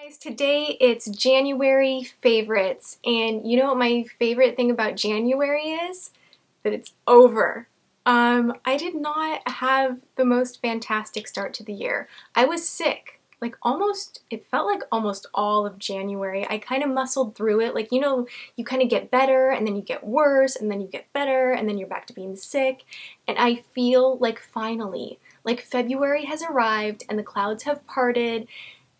Guys, today it's January favorites, and you know what my favorite thing about January is? That it's over. I did not have the most fantastic start to the year. I was sick, it felt like almost all of January. I kind of muscled through it, you kind of get better, and then you get worse, and then you get better, and then you're back to being sick, and I feel like finally, like February has arrived, and the clouds have parted,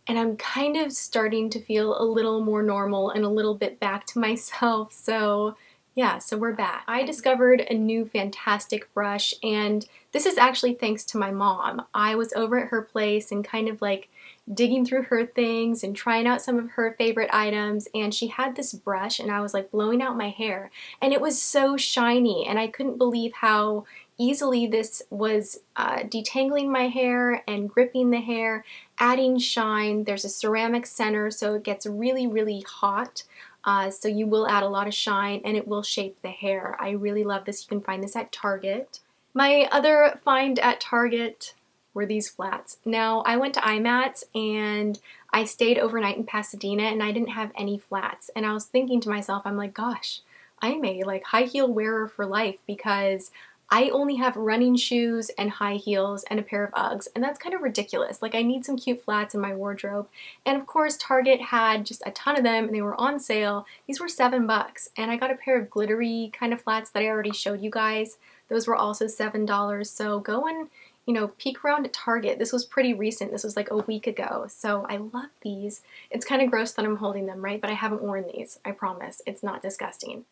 and I'm kind of starting to feel a little more normal and a little bit back to myself. So yeah, so we're back. I discovered a new fantastic brush, and this is actually thanks to my mom. I was over at her place and kind of like digging through her things and trying out some of her favorite items, and she had this brush and I was like blowing out my hair, and it was so shiny, and I couldn't believe how easily this was detangling my hair and gripping the hair, adding shine. There's a ceramic center, so it gets really, really hot. So you will add a lot of shine and it will shape the hair. I really love this. You can find this at Target. My other find at Target were these flats. Now, I went to IMATS and I stayed overnight in Pasadena and I didn't have any flats. And I was thinking to myself, I'm like, gosh, I'm a high heel wearer for life because I only have running shoes and high heels and a pair of Uggs, and that's kind of ridiculous. Like, I need some cute flats in my wardrobe. And of course, Target had just a ton of them and they were on sale. These were $7, and I got a pair of glittery kind of flats that I already showed you guys. Those were also $7. So go and, peek around at Target. This was pretty recent. This was like a week ago. So I love these. It's kind of gross that I'm holding them, right? But I haven't worn these. I promise. It's not disgusting.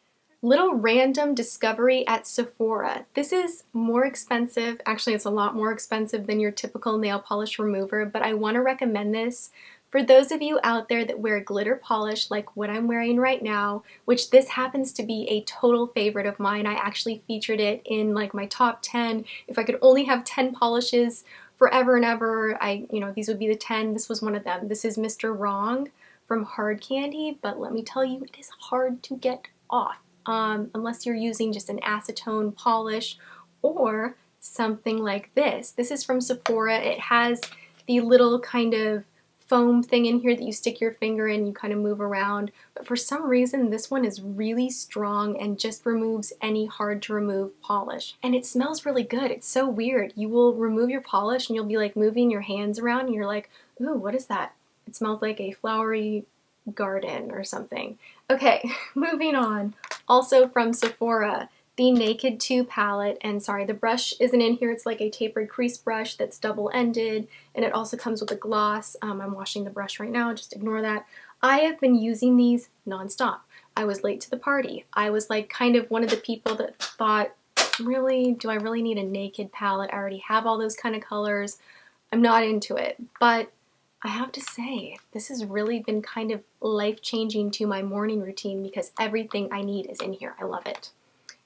Little random discovery at Sephora. This is more expensive. Actually, it's a lot more expensive than your typical nail polish remover, but I want to recommend this for those of you out there that wear glitter polish like what I'm wearing right now, which this happens to be a total favorite of mine. I actually featured it in like my top 10. If I could only have 10 polishes forever and ever, these would be the 10. This was one of them. This is Mr. Wrong from Hard Candy, but let me tell you, it is hard to get off. Unless you're using just an acetone polish or something like this. This is from Sephora. It has the little kind of foam thing in here that you stick your finger in, you kind of move around, but for some reason this one is really strong and just removes any hard to remove polish. And it smells really good. It's so weird. You will remove your polish and you'll be like moving your hands around and you're like, ooh, what is that? It smells like a flowery garden or something. Okay, moving on. Also from Sephora, the Naked 2 palette, and sorry, the brush isn't in here. It's like a tapered crease brush that's double-ended, and it also comes with a gloss. I'm washing the brush right now, just ignore that. I have been using these nonstop. I was late to the party. I was like kind of one of the people that thought, really, do I really need a Naked palette? I already have all those kind of colors. I'm not into it, but I have to say, this has really been kind of life-changing to my morning routine because everything I need is in here. I love it.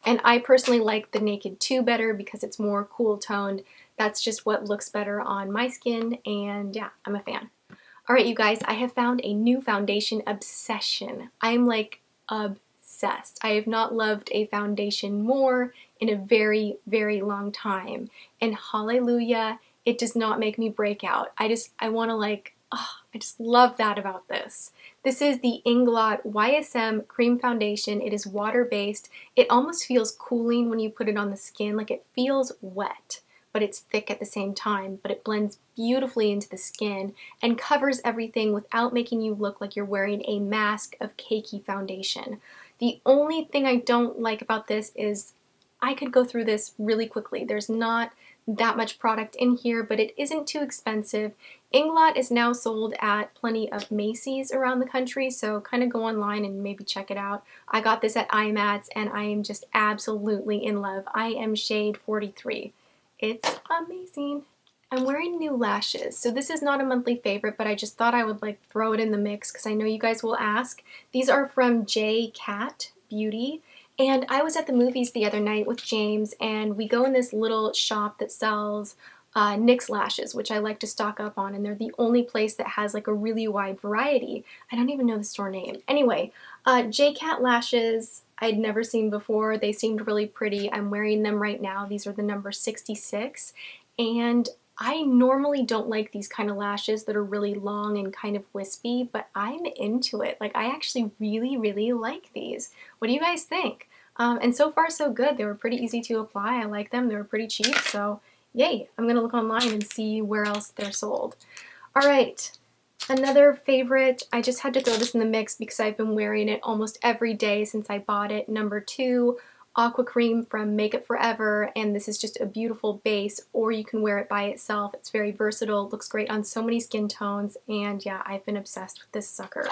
And I personally like the Naked 2 better because it's more cool toned. That's just what looks better on my skin, and yeah, I'm a fan. Alright, you guys, I have found a new foundation obsession. I'm like obsessed. I have not loved a foundation more in a very, very long time. And hallelujah, it does not make me break out. I want to I just love that about this. This is the Inglot YSM Cream Foundation. It is water-based. It almost feels cooling when you put it on the skin. Like, it feels wet, but it's thick at the same time. But it blends beautifully into the skin and covers everything without making you look like you're wearing a mask of cakey foundation. The only thing I don't like about this is I could go through this really quickly. There's not that much product in here, but it isn't too expensive. Inglot is now sold at plenty of Macy's around the country, so kind of go online and maybe check it out. I got this at IMATS and I am just absolutely in love. I am shade 43. It's amazing. I'm wearing new lashes, so this is not a monthly favorite, but I just thought I would throw it in the mix because I know you guys will ask. These are from J Cat Beauty. And I was at the movies the other night with James, and we go in this little shop that sells NYX lashes, which I like to stock up on, and they're the only place that has a really wide variety. I don't even know the store name. Anyway, J-Cat lashes I'd never seen before. They seemed really pretty. I'm wearing them right now. These are the number 66, and I normally don't like these kind of lashes that are really long and kind of wispy, but I'm into it. Like, I actually really, really like these. What do you guys think? And so far, so good. They were pretty easy to apply. I like them. They were pretty cheap, so yay. I'm going to look online and see where else they're sold. All right. Another favorite, I just had to throw this in the mix because I've been wearing it almost every day since I bought it. Number 2, Aqua Cream from Makeup Forever, and this is just a beautiful base, or you can wear it by itself. It's very versatile, looks great on so many skin tones, and yeah, I've been obsessed with this sucker.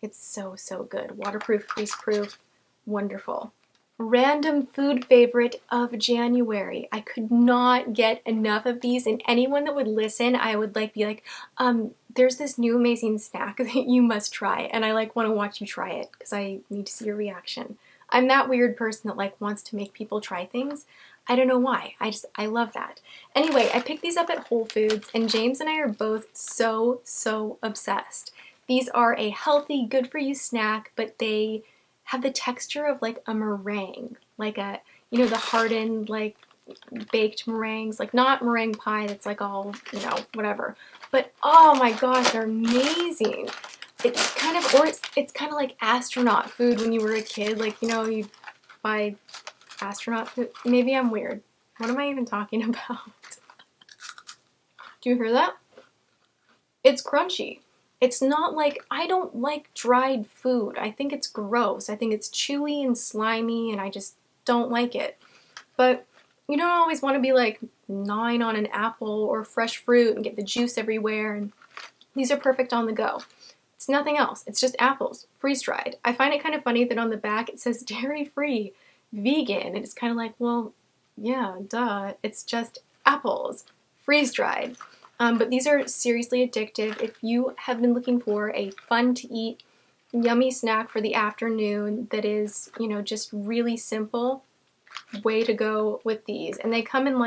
It's so, so good. Waterproof, crease-proof, wonderful. Random food favorite of January. I could not get enough of these, and anyone that would listen, I would be like, there's this new amazing snack that you must try, and I want to watch you try it because I need to see your reaction. I'm that weird person that wants to make people try things. I don't know why. I love that. Anyway, I picked these up at Whole Foods, and James and I are both so, so obsessed. These are a healthy, good for you snack, but they have the texture of a meringue, the hardened, baked meringues, not meringue pie that's all, whatever. But oh my gosh, they're amazing. It's kind of like astronaut food when you were a kid, you buy astronaut food. Maybe I'm weird. What am I even talking about? Do you hear that? It's crunchy. It's not I don't like dried food. I think it's gross. I think it's chewy and slimy, and I just don't like it. But you don't always want to be gnawing on an apple or fresh fruit and get the juice everywhere, and these are perfect on the go. It's nothing else. It's just apples, freeze-dried. I find it kind of funny that on the back it says dairy-free, vegan, and it's kind of well, yeah, duh. It's just apples, freeze-dried. But these are seriously addictive. If you have been looking for a fun-to-eat, yummy snack for the afternoon that is, just really simple, way to go with these. And they come in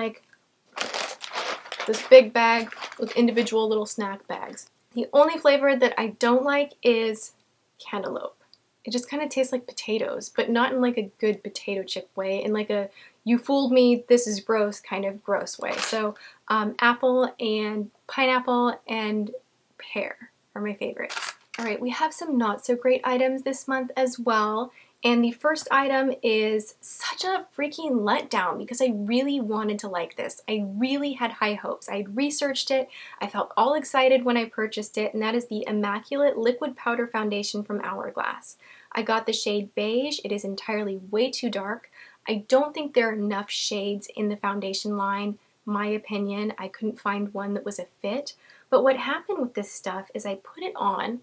this big bag with individual little snack bags. The only flavor that I don't like is cantaloupe. It just kind of tastes like potatoes, but not in a good potato chip way, in a you fooled me, this is gross kind of gross way. So apple and pineapple and pear are my favorites. All right, we have some not so great items this month as well. And the first item is such a freaking letdown because I really wanted to like this. I really had high hopes. I had researched it. I felt all excited when I purchased it, and that is the Immaculate Liquid Powder Foundation from Hourglass. I got the shade Beige. It is entirely way too dark. I don't think there are enough shades in the foundation line, my opinion. I couldn't find one that was a fit. But what happened with this stuff is I put it on,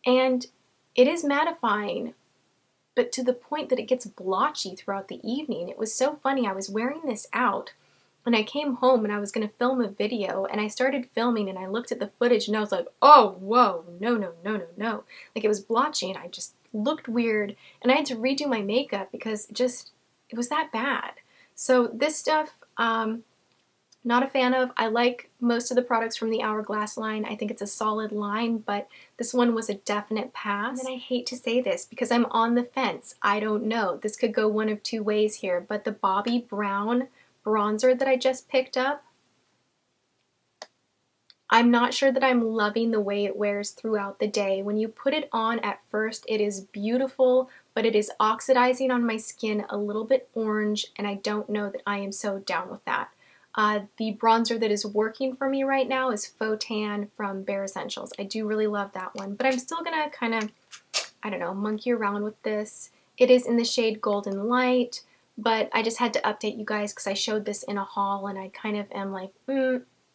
and it is mattifying, but to the point that it gets blotchy throughout the evening. It was so funny. I was wearing this out, and I came home and I was going to film a video, and I started filming, and I looked at the footage, and I was like, oh, whoa, no, no, no, no, no. It was blotchy, and I just looked weird, and I had to redo my makeup because it was that bad. So this stuff, not a fan of. I like most of the products from the Hourglass line. I think it's a solid line, but this one was a definite pass. And I hate to say this because I'm on the fence. I don't know. This could go one of two ways here, but the Bobbi Brown bronzer that I just picked up, I'm not sure that I'm loving the way it wears throughout the day. When you put it on at first, it is beautiful, but it is oxidizing on my skin a little bit orange, and I don't know that I am so down with that. The bronzer that is working for me right now is Faux Tan from Bare Essentials. I do really love that one, but I'm still gonna kind of, I don't know, monkey around with this. It is in the shade Golden Light, but I just had to update you guys because I showed this in a haul and I kind of am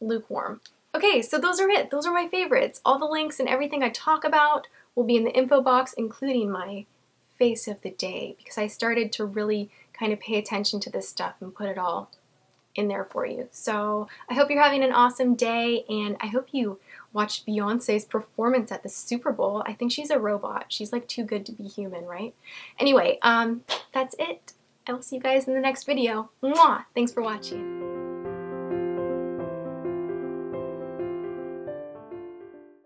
lukewarm. Okay, so those are it. Those are my favorites. All the links and everything I talk about will be in the info box, including my face of the day, because I started to really kind of pay attention to this stuff and put it all in there for you. So I hope you're having an awesome day, and I hope you watched Beyonce's performance at the Super Bowl. I think she's a robot. She's too good to be human, right? Anyway, that's it. I will see you guys in the next video. Mwah! Thanks for watching.